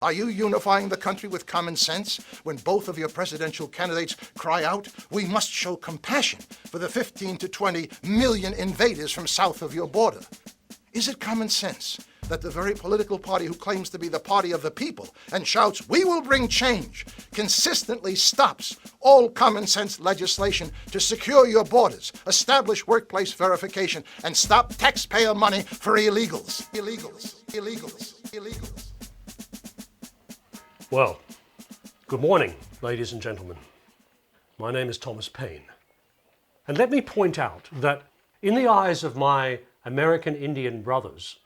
Are you unifying the country with common sense when both of your presidential candidates cry out, we must show compassion for the 15 to 20 million invaders from south of your border? Is it common sense that the very political party who claims to be the party of the people and shouts, we will bring change, consistently stops all common sense legislation to secure your borders, establish workplace verification, and stop taxpayer money for illegals? Illegals. Well, good morning, ladies and gentlemen. My name is Thomas Paine. And let me point out that in the eyes of my American Indian brothers,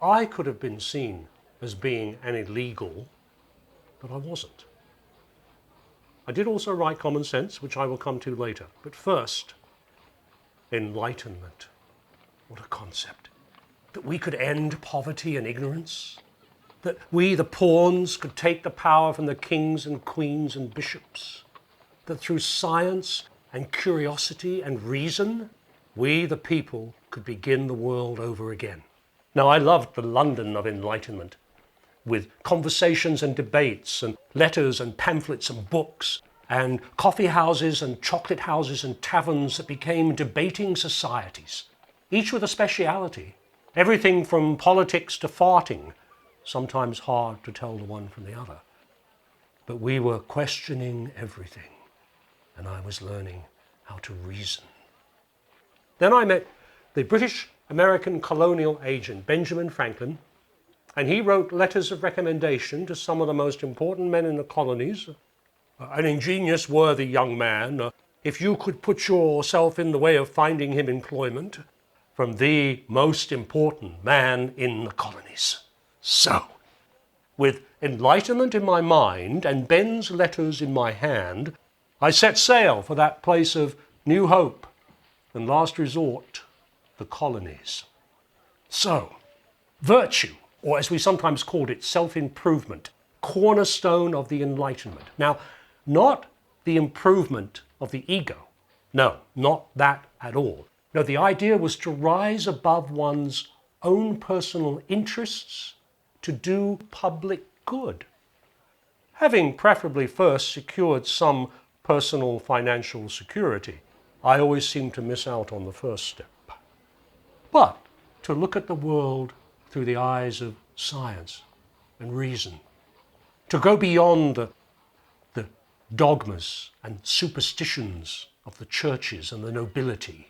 I could have been seen as being an illegal, but I wasn't. I did also write Common Sense, which I will come to later. But first, Enlightenment. What a concept. That we could end poverty and ignorance. That we, the pawns, could take the power from the kings and queens and bishops. That through science and curiosity and reason, we, the people, could begin the world over again. Now, I loved the London of Enlightenment, with conversations and debates and letters and pamphlets and books and coffee houses and chocolate houses and taverns that became debating societies, each with a speciality, everything from politics to farting, sometimes hard to tell the one from the other. But we were questioning everything, and I was learning how to reason. Then I met the British American colonial agent, Benjamin Franklin, and he wrote letters of recommendation to some of the most important men in the colonies. An ingenious, worthy young man, if you could put yourself in the way of finding him employment, from the most important man in the colonies. So, with Enlightenment in my mind and Ben's letters in my hand, I set sail for that place of new hope and last resort, the colonies. So, virtue, or as we sometimes called it, self-improvement, cornerstone of the Enlightenment. Now, not the improvement of the ego. No, not that at all. No, the idea was to rise above one's own personal interests to do public good, having preferably first secured some personal financial security. I always seem to miss out on the first step. But to look at the world through the eyes of science and reason, to go beyond the dogmas and superstitions of the churches and the nobility,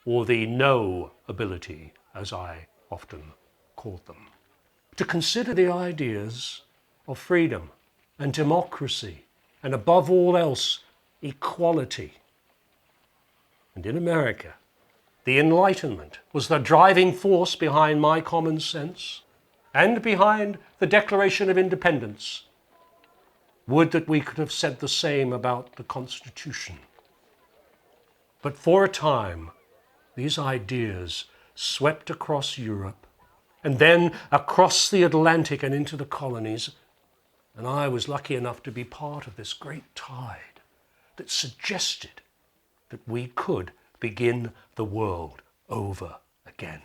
or the no-ability, as I often called them. To consider the ideas of freedom and democracy, and above all else, equality. And in America, the Enlightenment was the driving force behind my common sense and behind the Declaration of Independence. Would that we could have said the same about the Constitution. But for a time, these ideas swept across Europe and then across the Atlantic and into the colonies, and I was lucky enough to be part of this great tide that suggested that we could begin the world over again.